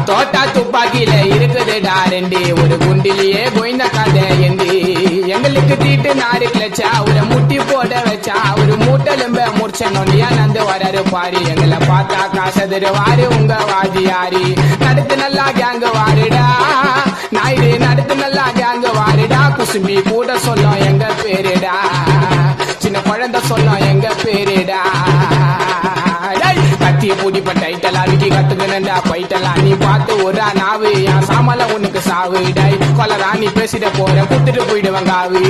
தோட்டா துப்பாக்கியில இருக்குதுடா ரெண்டு ஒரு குண்டிலேயே போய்ந்த கதை எந்தி எங்களுக்கு தீட்டு நாடு கிளச்சா ஒரு முட்டி போட வச்சா ஒரு மூட்டலும்ப முடிச்ச நொண்டியா நந்து வராரு பாரு எங்களை பார்த்தா காசதுருவாரு உங்க வாதியாரி நடத்து நல்லா கேங்க வாருடா நாயுடு நடத்து நல்லா கேங்க வாருடா குசும்பி கூட சொல்லும் எங்க பேருடா சின்ன குழந்தை சொல்லும் எங்க பேருடா கத்திய பூடிப்பட்ட ஐட்டலா விக்கி கத்துக்கணுண்டா பைட்டலா நீ பார்த்து ஒரு நாவு என் சாமல உனக்கு சாவு டை கொலரா நீ பேசிட போற குத்துட்டு போயிடுவாங்க ஆவு